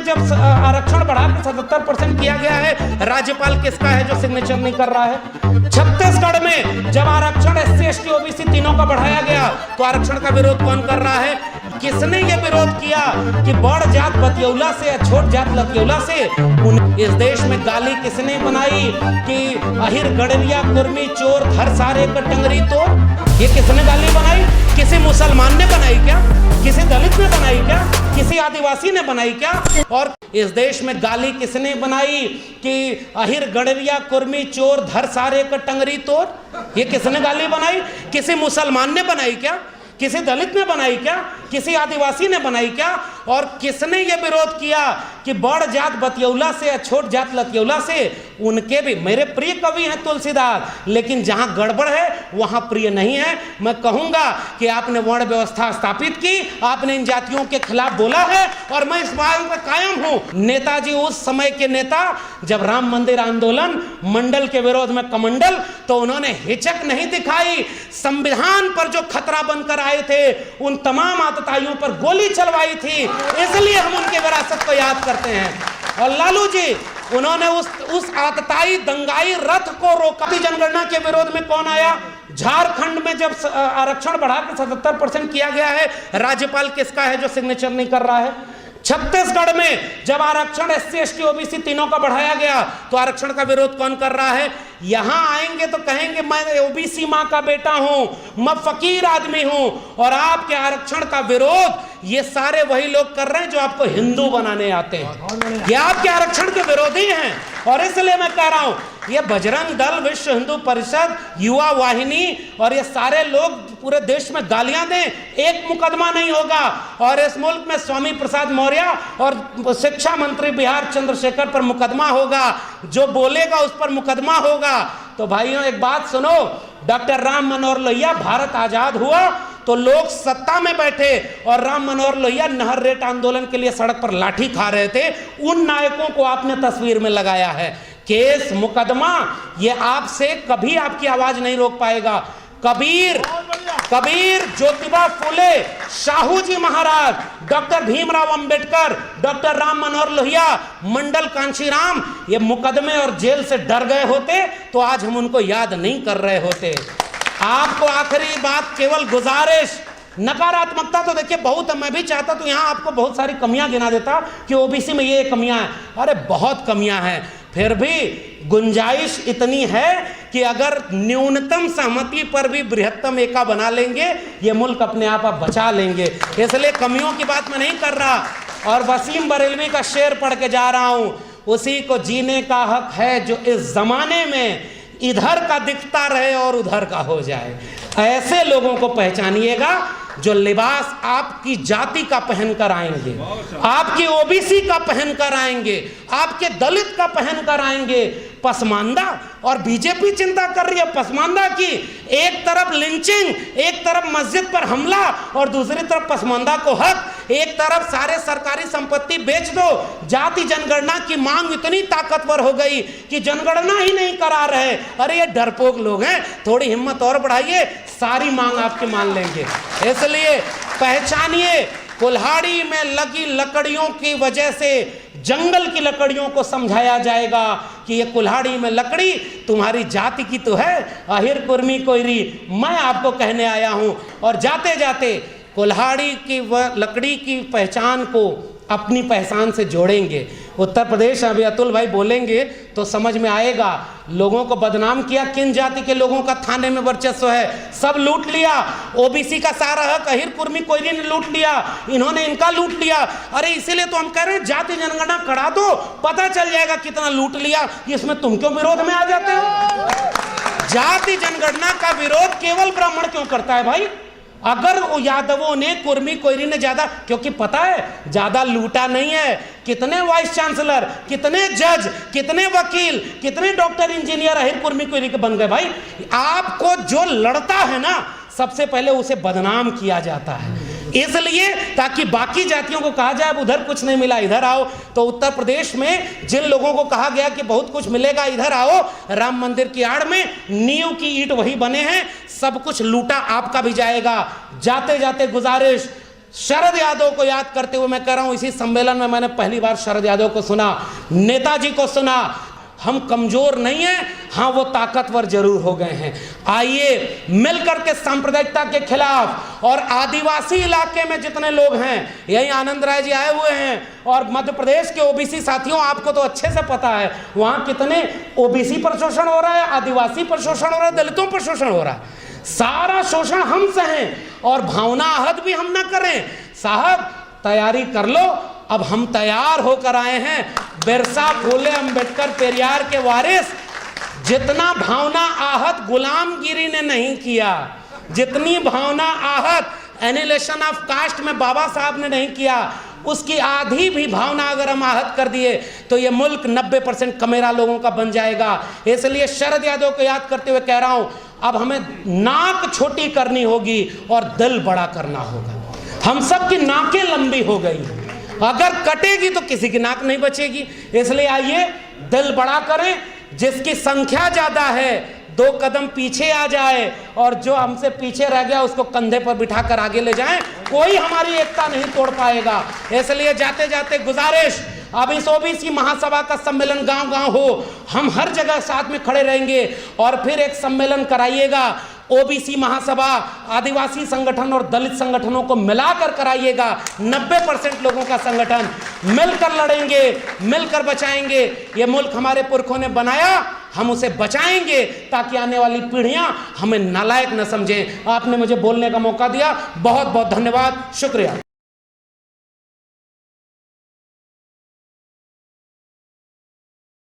जब आरक्षण बढ़ाकर 77% किया गया है, राज्यपाल किसका है जो सिग्नेचर नहीं कर रहा है? छत्तीसगढ़ में जब आरक्षण SC ST OBC तीनों का बढ़ाया गया तो आरक्षण का विरोध कौन कर रहा है? किसने ये विरोध किया कि बड़ जात बतियौला से या छोट जात लतियौला से इस देश में गाली किसने बनाई कि अहिर गड़विया कुर्मी चोर धर सारे का टंगरी तोड़? ये किसने गाली बनाई? किसी मुसलमान ने बनाई क्या? किसी दलित ने बनाई क्या? किसी आदिवासी ने बनाई क्या? और इस देश में गाली किसने बनाई कि अहिर गड़विया कुर्मी चोर धर सारे का टंगरी तोड़? ये किसने गाली बनाई? किसी मुसलमान ने बनाई क्या? किसी दलित ने बनाई क्या? किसी आदिवासी ने बनाई क्या? और किसने ये विरोध किया कि बड़ जात बतियौला से या छोट जात लतियौला से उनके भी? मेरे प्रिय कवि हैं तुलसीदास, लेकिन जहां गड़बड़ है वहां प्रिय नहीं है। मैं कहूंगा कि आपने वर्ण व्यवस्था स्थापित की, आपने इन जातियों के खिलाफ बोला है और मैं इस बात पर कायम हूं। नेताजी उस समय के नेता, जब राम मंदिर आंदोलन मंडल के विरोध में कमंडल, तो उन्होंने हिचक नहीं दिखाई। संविधान पर जो खतरा बनकर आए थे उन तमाम आतताइयों पर गोली चलवाई थी, इसलिए हम उनकी विरासत को याद करते हैं। और लालू जी, उन्होंने उस आतताई दंगाई रथ को रोका। जनगणना के विरोध में कौन आया? झारखंड में जब आरक्षण बढ़ाकर 77% किया गया है, राज्यपाल किसका है जो सिग्नेचर नहीं कर रहा है? छत्तीसगढ़ में जब आरक्षण SC ST OBC तीनों का बढ़ाया गया तो आरक्षण का विरोध कौन कर रहा है? यहां आएंगे तो कहेंगे मैं OBC मां का बेटा हूं, मैं फकीर आदमी हूं। और आपके आरक्षण का विरोध ये सारे वही लोग कर रहे हैं जो आपको हिंदू बनाने आते हैं। ये आपके आरक्षण के विरोधी हैं। और इसलिए मैं कह रहा हूं, ये बजरंग दल, विश्व हिंदू परिषद, युवा वाहिनी और ये सारे लोग पूरे देश में गालियां दें, एक मुकदमा नहीं होगा। और इस मुल्क में स्वामी प्रसाद मौर्य और शिक्षा मंत्री बिहार चंद्रशेखर पर मुकदमा होगा, जो बोलेगा उस पर मुकदमा होगा। तो भाइयों एक बात सुनो, डॉक्टर राम मनोहर लोहिया, भारत आजाद हुआ तो लोग सत्ता में बैठे और राम मनोहर लोहिया नहर रेट आंदोलन के लिए सड़क पर लाठी खा रहे थे। उन नायकों को आपने तस्वीर में लगाया है। केस मुकदमा ये आपसे कभी आपकी आवाज नहीं रोक पाएगा। कबीर, ज्योतिबा फुले, शाहू जी महाराज, डॉक्टर भीमराव अंबेडकर, डॉक्टर राम मनोहर लोहिया, मंडल कांशीराम, ये मुकदमे और जेल से डर गए होते तो आज हम उनको याद नहीं कर रहे होते। आपको आखिरी बात, केवल गुजारिश, नकारात्मकता तो देखिए बहुत है। मैं भी चाहता तो यहाँ आपको बहुत सारी कमियां गिना देता कि OBC में ये कमियां हैं। अरे बहुत कमियां हैं, फिर भी गुंजाइश इतनी है कि अगर न्यूनतम सहमति पर भी बृहत्तम एका बना लेंगे, ये मुल्क अपने आप बचा लेंगे। इसलिए कमियों की बात मैं नहीं कर रहा। और वसीम बरेलवी का शेर पढ़ के जा रहा हूं, उसी को जीने का हक है जो इस जमाने में इधर का दिखता रहे और उधर का हो जाए। ऐसे लोगों को पहचानिएगा जो लिबास आपकी जाति का पहनकर आएंगे, आपकी OBC का पहनकर आएंगे, आपके दलित का पहनकर आएंगे। पसमानदा, और बीजेपी चिंता कर रही है पसमानदा की। एक तरफ लिंचिंग, एक तरफ मस्जिद पर हमला और दूसरी तरफ पसमानदा को हक। एक तरफ सारे सरकारी संपत्ति बेच दो। जाति जनगणना की मांग इतनी ताकतवर हो गई कि जनगणना ही नहीं करा रहे। अरे ये डरपोक लोग हैं, थोड़ी हिम्मत और बढ़ाइए, सारी मांग आपके मान लेंगे। इसलिए पहचानिए, कुल्हाड़ी में लगी लकड़ियों की वजह से जंगल की लकड़ियों को समझाया जाएगा कि ये कुल्हाड़ी में लकड़ी तुम्हारी जाति की तो है, अहिर कुर्मी कोयरी। मैं आपको कहने आया हूं। और जाते जाते कुल्हाड़ी की व लकड़ी की पहचान को अपनी पहचान से जोड़ेंगे। उत्तर प्रदेश, अभी अतुल भाई बोलेंगे तो समझ में आएगा। लोगों को बदनाम किया, किन जाति के लोगों का थाने में वर्चस्व है, सब लूट लिया। OBC का सारा हक अहिर कुर्मी कोयरी ने लूट लिया, इन्होंने इनका लूट लिया। अरे इसीलिए तो हम कह रहे हैं जाति जनगणना करा दो, पता चल जाएगा कितना लूट लिया। इसमें तुम क्यों विरोध में आ जाते हो? जाति जनगणना का विरोध केवल ब्राह्मण क्यों करता है भाई? अगर यादवों ने, कुर्मी कोयरी ने ज्यादा, क्योंकि पता है ज्यादा लूटा नहीं है। कितने वाइस चांसलर, कितने जज, कितने वकील, कितने डॉक्टर, इंजीनियर अहिर कुर्मी कोयरी के बन गए भाई। आपको जो लड़ता है ना, सबसे पहले उसे बदनाम किया जाता है, इसलिए ताकि बाकी जातियों को कहा जाए अब उधर कुछ नहीं मिला इधर आओ। तो उत्तर प्रदेश में जिन लोगों को कहा गया कि बहुत कुछ मिलेगा इधर आओ, राम मंदिर की आड़ में नींव की ईंट वही बने हैं, सब कुछ लूटा आपका भी जाएगा। जाते जाते गुजारिश, शरद यादव को याद करते हुए मैं कह रहा हूं, इसी सम्मेलन में मैंने पहली बार शरद यादव को सुना, नेताजी को सुना। हम कमजोर नहीं हैं, हाँ वो ताकतवर जरूर हो गए हैं। आइए मिलकर के सांप्रदायिकता के खिलाफ, और आदिवासी इलाके में जितने लोग हैं, यही आनंद राय जी आए हुए हैं, और मध्य प्रदेश के ओबीसी साथियों, आपको तो अच्छे से पता है वहां कितने ओबीसी पर शोषण हो रहा है, आदिवासी पर शोषण हो रहा है, दलितों पर शोषण हो रहा है। सारा शोषण हम सहें और भावना आहत भी हम ना करें। साहब तैयारी कर लो, अब हम तैयार होकर आए हैं। बिरसा, फूले, अंबेडकर, पेरियार के वारिस। जितना भावना आहत गुलामगिरी ने नहीं किया, जितनी भावना आहत एनिलेशन ऑफ कास्ट में बाबा साहब ने नहीं किया, उसकी आधी भी भावना अगर हम आहत कर दिए तो ये मुल्क 90% कमेरा लोगों का बन जाएगा। इसलिए शरद यादव को याद करते हुए कह रहा हूं, अब हमें नाक छोटी करनी होगी और दिल बड़ा करना होगा। हम सब की नाकें लंबी हो गई, अगर कटेगी तो किसी की नाक नहीं बचेगी। इसलिए आइए दिल बड़ा करें, जिसकी संख्या ज्यादा है 2 कदम पीछे आ जाए, और जो हमसे पीछे रह गया उसको कंधे पर बिठाकर आगे ले जाएं। कोई हमारी एकता नहीं तोड़ पाएगा। इसलिए जाते जाते गुजारिश, अब इस ओबीसी महासभा का सम्मेलन गांव-गांव हो, हम हर जगह साथ में खड़े रहेंगे, और फिर एक सम्मेलन कराइएगा। ओबीसी महासभा, आदिवासी संगठन और दलित संगठनों को मिलाकर कराइएगा। 90% लोगों का संगठन, मिलकर लड़ेंगे, मिलकर बचाएंगे। ये मुल्क हमारे पुरखों ने बनाया, हम उसे बचाएंगे ताकि आने वाली पीढ़ियां हमें नालायक न समझें। आपने मुझे बोलने का मौका दिया, बहुत बहुत धन्यवाद, शुक्रिया।